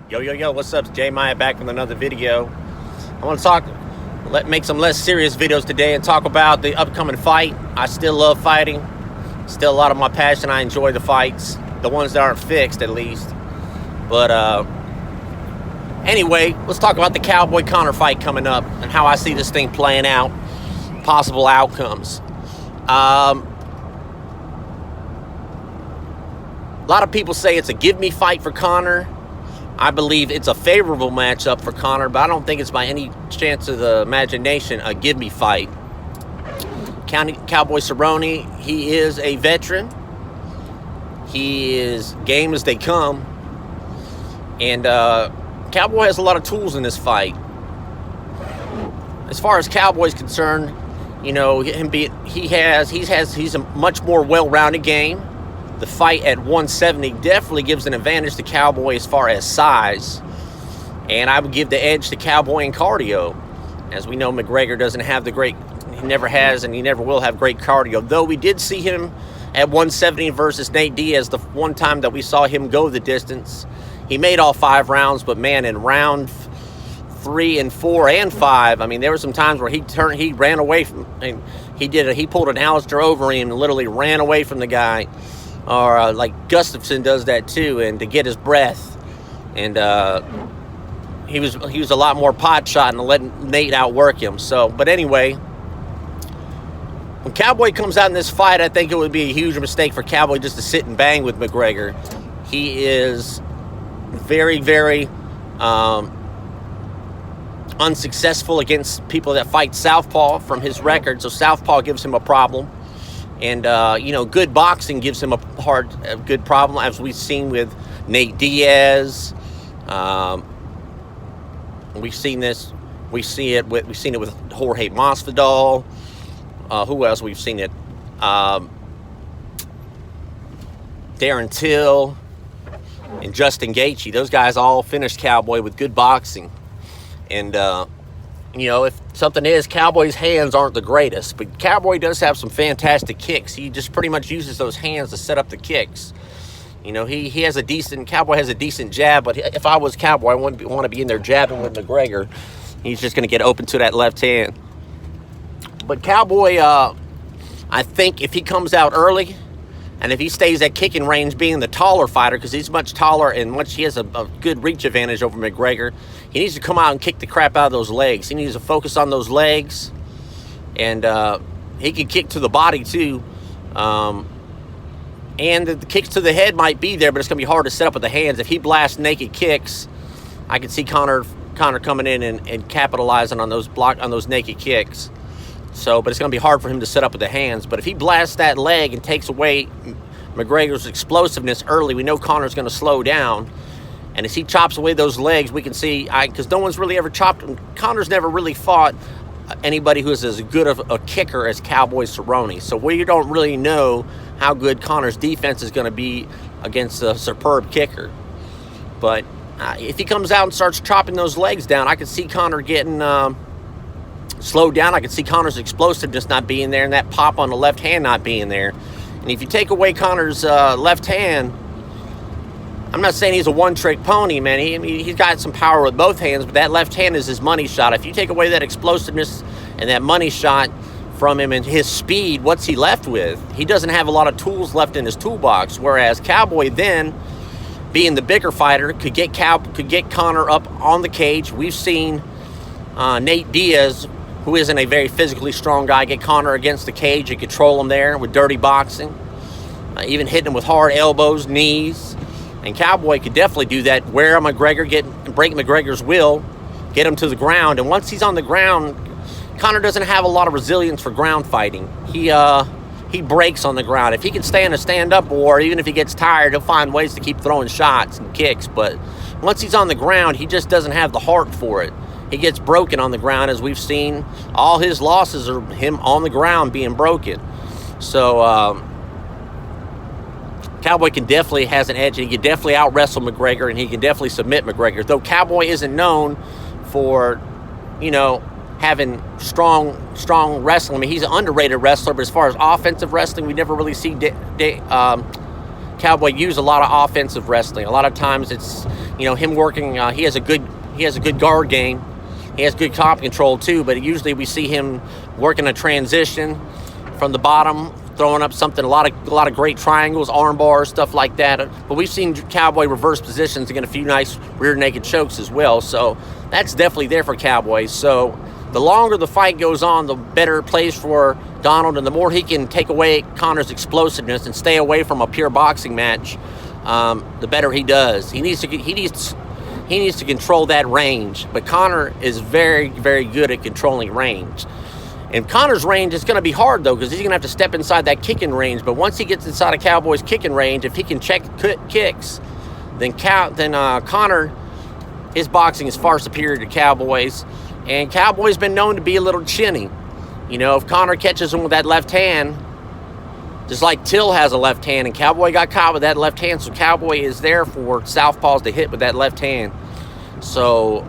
Yo, what's up? It's J Maya back with another video. I want to make some less serious videos today and talk about the upcoming fight. I still love fighting. Still a lot of my passion. I enjoy the fights. The ones that aren't fixed, at least. But, anyway, let's talk about the Cowboy Conor fight coming up and how I see this thing playing out. Possible outcomes. A lot of people say it's a give-me fight for Conor. I believe it's a favorable matchup for Conor, but I don't think it's by any chance of the imagination a give-me fight. Cowboy Cerrone, he is a veteran. He is game as they come. And Cowboy has a lot of tools in this fight. As far as Cowboy's concerned, you know, he's a much more well-rounded game. The fight at 170 definitely gives an advantage to Cowboy as far as size. And I would give the edge to Cowboy in cardio. As we know, McGregor doesn't have he never has and he never will have great cardio. Though we did see him at 170 versus Nate Diaz the one time that we saw him go the distance. He made all 5 rounds, but man, in round 3 and 4 and 5, I mean, there were some times where he ran away from, and he pulled an Alistair Overeem and literally ran away from the guy. Or like Gustafsson does that too, and to get his breath. And he was a lot more pot shot and letting Nate outwork him. So, but anyway, when Cowboy comes out in this fight, I think it would be a huge mistake for Cowboy just to sit and bang with McGregor. He is very, very unsuccessful against people that fight southpaw from his record. So southpaw gives him a problem. And, you know, good boxing gives him a good problem, as we've seen with Nate Diaz. We've seen it with Jorge Masvidal. Who else we've seen it? Darren Till and Justin Gaethje. Those guys all finished Cowboy with good boxing. And, you know, if something is, Cowboy's hands aren't the greatest, but Cowboy does have some fantastic kicks. He just pretty much uses those hands to set up the kicks. You know, Cowboy has a decent jab, but if I was Cowboy, I wouldn't want to be in there jabbing with McGregor. He's just going to get open to that left hand. But Cowboy, I think if he comes out early, and if he stays at kicking range, being the taller fighter, because he's much taller and he has a good reach advantage over McGregor, he needs to come out and kick the crap out of those legs. He needs to focus on those legs, and he can kick to the body too. And the kicks to the head might be there, but it's going to be hard to set up with the hands. If he blasts naked kicks, I can see Conor coming in and capitalizing on those naked kicks. So, but it's going to be hard for him to set up with the hands. But if he blasts that leg and takes away McGregor's explosiveness early, we know Conor's going to slow down. And as he chops away those legs, we can see, because no one's really ever chopped him. Conor's never really fought anybody who is as good of a kicker as Cowboy Cerrone. So we don't really know how good Conor's defense is going to be against a superb kicker. But if he comes out and starts chopping those legs down, I can see Conor getting slowed down. I can see Conor's explosiveness not being there and that pop on the left hand not being there. And if you take away Conor's left hand, I'm not saying he's a one-trick pony, man. He's got some power with both hands, but that left hand is his money shot. If you take away that explosiveness and that money shot from him and his speed, what's he left with? He doesn't have a lot of tools left in his toolbox, whereas Cowboy then, being the bigger fighter, could get Conor up on the cage. We've seen Nate Diaz, who isn't a very physically strong guy, get Conor against the cage and control him there with dirty boxing, even hitting him with hard elbows, knees. And Cowboy could definitely do that, wear McGregor, break McGregor's will, get him to the ground. And once he's on the ground, Conor doesn't have a lot of resilience for ground fighting. He breaks on the ground. If he can stay in a stand-up war, even if he gets tired, he'll find ways to keep throwing shots and kicks. But once he's on the ground, he just doesn't have the heart for it. He gets broken on the ground, as we've seen. All his losses are him on the ground being broken. So Cowboy definitely has an edge, and he can definitely out-wrestle McGregor, and he can definitely submit McGregor. Though Cowboy isn't known for, you know, having strong wrestling. I mean, he's an underrated wrestler, but as far as offensive wrestling, we never really see Cowboy use a lot of offensive wrestling. A lot of times it's, him working. He has a good guard game. He has good top control too. But usually we see him working a transition from the bottom, throwing up something. A lot of great triangles, arm bars, stuff like that. But we've seen Cowboy reverse positions and get a few nice rear naked chokes as well. So that's definitely there for Cowboy. So the longer the fight goes on, the better it plays for Donald, and the more he can take away Conor's explosiveness and stay away from a pure boxing match, the better he does. He needs to control that range. But Conor is very, very good at controlling range. And Conor's range is going to be hard, though, because he's going to have to step inside that kicking range. But once he gets inside of Cowboy's kicking range, if he can check kicks, then Conor, his boxing is far superior to Cowboy's. And Cowboy's been known to be a little chinny. If Conor catches him with that left hand, just like Till has a left hand, and Cowboy got caught with that left hand, so Cowboy is there for southpaws to hit with that left hand. So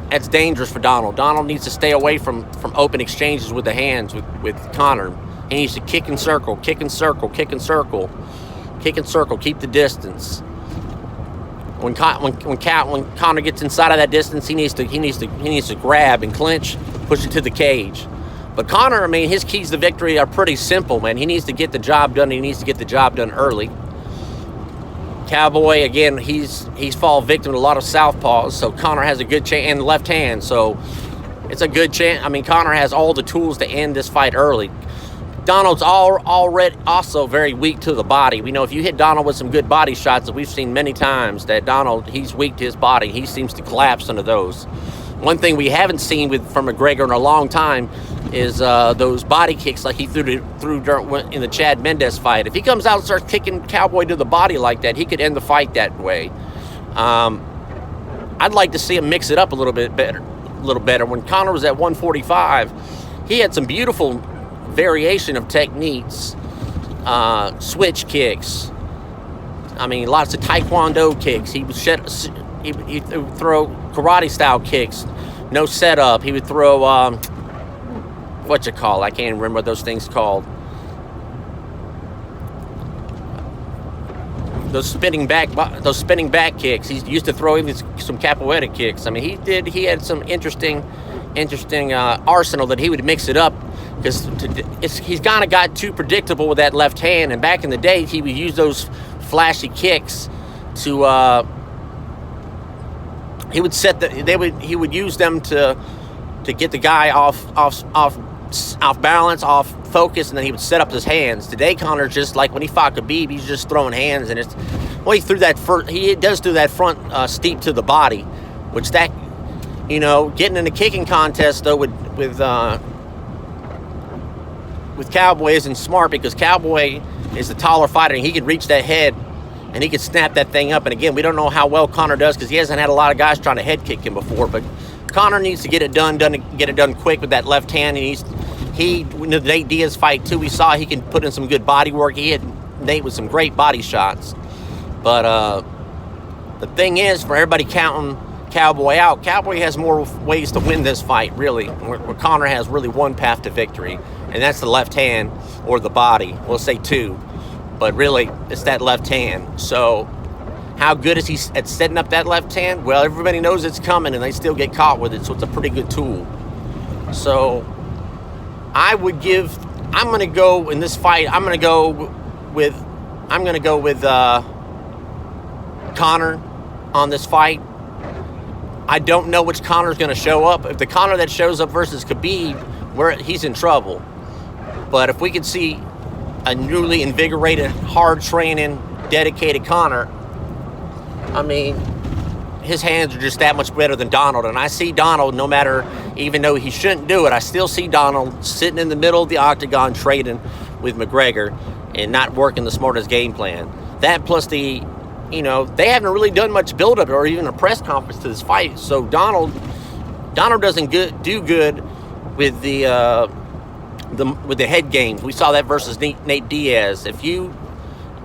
that's dangerous for Donald. Donald needs to stay away from open exchanges with the hands with Conor. He needs to kick and circle, kick and circle, kick and circle, kick and circle, keep the distance. When Conor gets inside of that distance, he needs to grab and clinch, push it to the cage. But Conor, his keys to victory are pretty simple, man. He needs to get the job done. He needs to get the job done early. Cowboy, again, he's fallen victim to a lot of southpaws, so Conor has a good chance, and left hand, so it's a good chance. Conor has all the tools to end this fight early. Donald's already also very weak to the body. We know if you hit Donald with some good body shots, that we've seen many times, that Donald, he's weak to his body. He seems to collapse under those. One thing we haven't seen from McGregor in a long time is those body kicks like he threw in the Chad Mendes fight. If he comes out and starts kicking Cowboy to the body like that, he could end the fight that way. I'd like to see him mix it up a little better. When Conor was at 145, he had some beautiful variation of techniques, switch kicks. Lots of Taekwondo kicks. He would throw karate style kicks, no setup. He would throw I can't even remember what those things called. Those spinning back kicks. He used to throw even some capoeira kicks. He had some interesting arsenal that he would mix it up, because he's kind of got too predictable with that left hand. And back in the day, he would use those flashy kicks to he would use them to get the guy off balance, off focus, and then he would set up his hands. Today, Conor's just like when he fought Khabib, he's just throwing hands, and he does do that front steep to the body, which getting in a kicking contest though with Cowboy isn't smart, because Cowboy is the taller fighter and he can reach that head and he can snap that thing up. And again, we don't know how well Conor does, because he hasn't had a lot of guys trying to head kick him before. But Conor needs to get it done quick with that left hand. And in the Nate Diaz fight too, we saw he can put in some good body work. He hit Nate with some great body shots. But the thing is, for everybody counting Cowboy out, Cowboy has more ways to win this fight, really. Where Conor has really one path to victory, and that's the left hand or the body. We'll say two, but really it's that left hand. So how good is he at setting up that left hand? Well, everybody knows it's coming and they still get caught with it, so it's a pretty good tool. So I'm going to go in this fight, I'm going to go with Conor on this fight. I don't know which Conor's going to show up. If the Conor that shows up versus Khabib, he's in trouble. But if we could see a newly invigorated, hard training, dedicated Conor, his hands are just that much better than Donald. And I see Donald, even though he shouldn't do it, I still see Donald sitting in the middle of the octagon trading with McGregor and not working the smartest game plan. That plus they haven't really done much build-up or even a press conference to this fight. So Donald doesn't do good with the head games. We saw that versus Nate Diaz. If you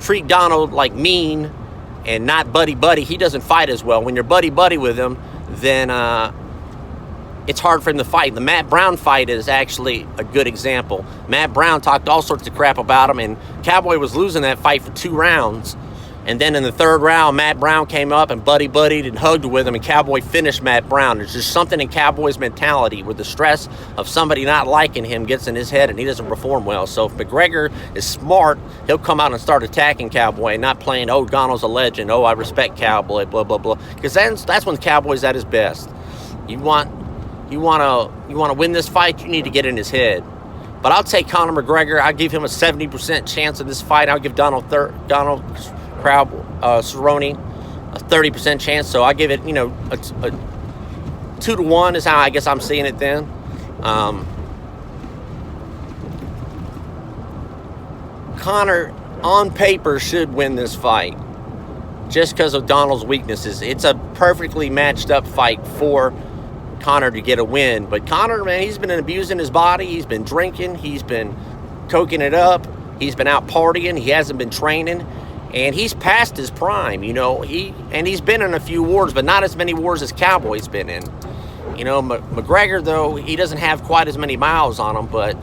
treat Donald like mean and not buddy, he doesn't fight as well. When you're buddy with him, then it's hard for him to fight. The Matt Brown fight is actually a good example. Matt Brown talked all sorts of crap about him, and Cowboy was losing that fight for 2 rounds. And then in the third round, Matt Brown came up and buddied and hugged with him, and Cowboy finished Matt Brown. There's just something in Cowboy's mentality where the stress of somebody not liking him gets in his head and he doesn't perform well. So if McGregor is smart, he'll come out and start attacking Cowboy, not playing, oh, Donald's a legend, oh, I respect Cowboy, blah, blah, blah. Because that's when Cowboy's at his best. You want to win this fight, you need to get in his head. But I'll take Conor McGregor. I'll give him a 70% chance in this fight. I'll give Donald Cerrone a 30% chance. So I give it, a 2-1 is how I guess I'm seeing it then. Conor, on paper, should win this fight just because of Donald's weaknesses. It's a perfectly matched up fight for Conor to get a win. But Conor, man, he's been abusing his body. He's been drinking. He's been coking it up. He's been out partying. He hasn't been training. And he's past his prime, he's been in a few wars, but not as many wars as Cowboy's been in. McGregor, though, he doesn't have quite as many miles on him, but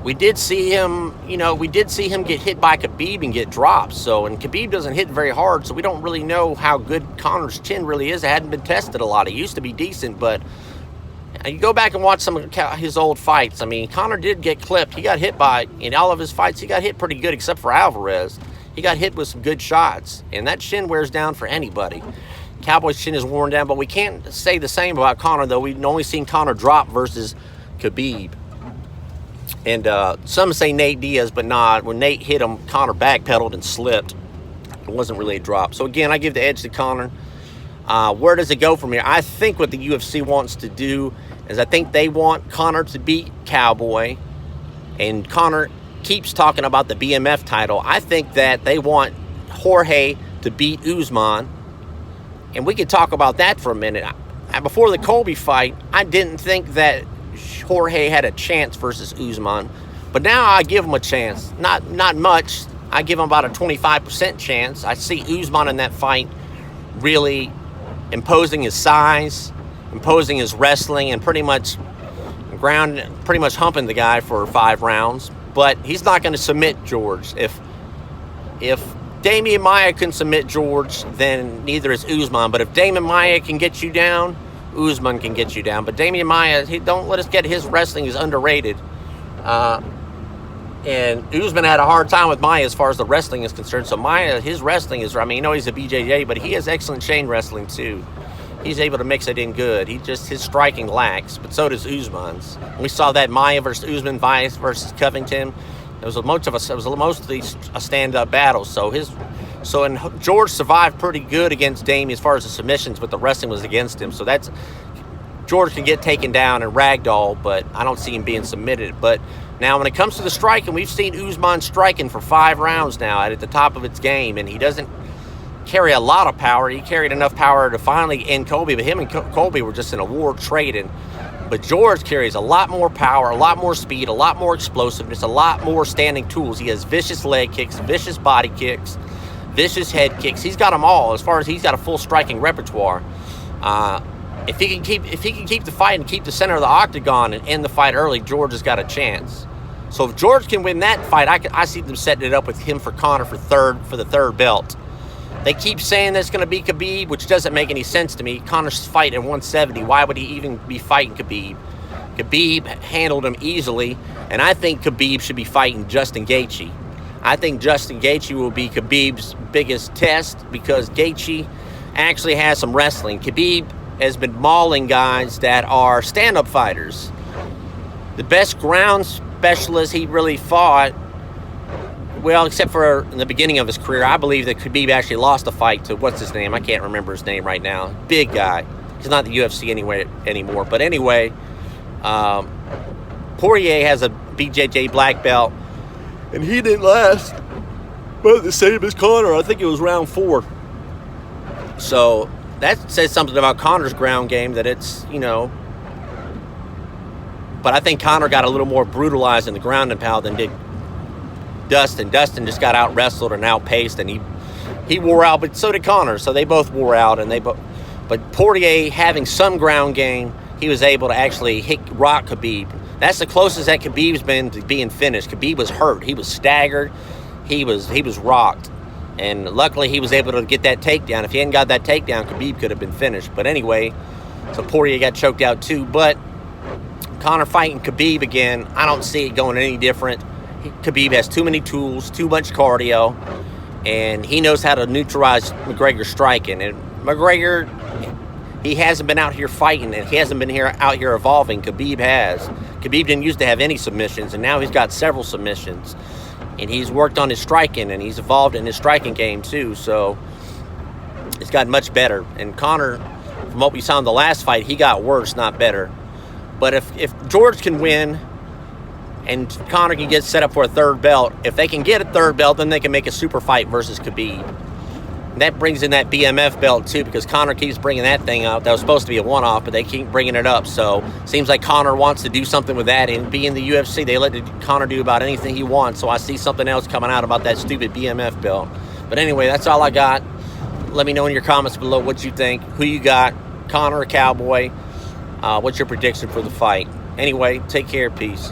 we did see him, get hit by Khabib and get dropped. So, and Khabib doesn't hit very hard, so we don't really know how good Conor's chin really is. It hadn't been tested a lot. It used to be decent, but you go back and watch some of his old fights. I mean, Conor did get clipped. He got hit in all of his fights. He got hit pretty good, except for Alvarez. He got hit with some good shots, and that shin wears down for anybody. Cowboy's chin is worn down, but we can't say the same about Conor, though. We've only seen Conor drop versus Khabib. And some say Nate Diaz, but nah, when Nate hit him, Conor backpedaled and slipped. It wasn't really a drop. So again, I give the edge to Conor. Where does it go from here? I think what the UFC wants to do is I think they want Conor to beat Cowboy, and Conor keeps talking about the BMF title. I think that they want Jorge to beat Usman, and we could talk about that for a minute. Before the Colby fight, I didn't think that Jorge had a chance versus Usman, but now I give him a chance. Not much. I give him about a 25% chance. I see Usman in that fight really imposing his size, imposing his wrestling, and pretty much humping the guy for 5 rounds. But he's not going to submit George. If Damian Maia can submit George, then neither is Usman. But if Damian Maia can get you down, Usman can get you down. But Damian Maia, don't let us get his wrestling is underrated. And Usman had a hard time with Maia as far as the wrestling is concerned. So Maia, his wrestling is, he's a BJJ, but he has excellent chain wrestling too. He's able to mix it in good. His striking lacks, but so does Usman's. We saw that Maia versus Usman, Vice versus Covington. It was mostly a stand-up battle. And George survived pretty good against Damian as far as the submissions, but the wrestling was against him. So George can get taken down and ragdoll, but I don't see him being submitted. But now when it comes to the striking, we've seen Usman striking for 5 rounds now at the top of its game, and he doesn't carry a lot of power. He carried enough power to finally end Colby, but him and Colby were just in a war trading. But George carries a lot more power, a lot more speed, a lot more explosiveness, a lot more standing tools. He has vicious leg kicks, vicious body kicks, vicious head kicks. He's got them all. As far as he's got a full striking repertoire. If he can keep the fight and keep the center of the octagon and end the fight early, George has got a chance. So if George can win that fight, I see them setting it up with him for Conor for the third belt. They keep saying that's going to be Khabib, which doesn't make any sense to me. Conor's fighting at 170. Why would he even be fighting Khabib? Khabib handled him easily, and I think Khabib should be fighting Justin Gaethje. I think Justin Gaethje will be Khabib's biggest test because Gaethje actually has some wrestling. Khabib has been mauling guys that are stand-up fighters. The best ground specialist he really fought, well, except for in the beginning of his career, I believe that Khabib actually lost a fight to, what's his name? I can't remember his name right now. Big guy. He's not in the UFC anymore. But anyway, Poirier has a BJJ black belt, and he didn't last about the same as Conor. I think it was round 4. So that says something about Conor's ground game, that it's, but I think Conor got a little more brutalized in the ground and pound than did Dustin. Dustin just got out-wrestled and outpaced, and he wore out, but so did Conor. So they both wore out, but Poirier, having some ground game, he was able to actually rock Khabib. That's the closest that Khabib's been to being finished. Khabib was hurt. He was staggered. He was rocked. And luckily, he was able to get that takedown. If he hadn't got that takedown, Khabib could have been finished. But anyway, so Poirier got choked out too. But Conor fighting Khabib again, I don't see it going any different. Khabib has too many tools, too much cardio, and he knows how to neutralize McGregor's striking. And McGregor, he hasn't been out here fighting, and he hasn't been out here evolving. Khabib has. Khabib didn't used to have any submissions, and now he's got several submissions. And he's worked on his striking, and he's evolved in his striking game too. So it's gotten much better. And Conor, from what we saw in the last fight, he got worse, not better. But if George can win and Conor can get set up for a third belt, if they can get a third belt, then they can make a super fight versus Khabib. And that brings in that BMF belt too, because Conor keeps bringing that thing up. That was supposed to be a one-off, but they keep bringing it up. So seems like Conor wants to do something with that. And being the UFC, they let Conor do about anything he wants. So I see something else coming out about that stupid BMF belt. But anyway, that's all I got. Let me know in your comments below what you think. Who you got, Conor or Cowboy? What's your prediction for the fight? Anyway, take care. Peace.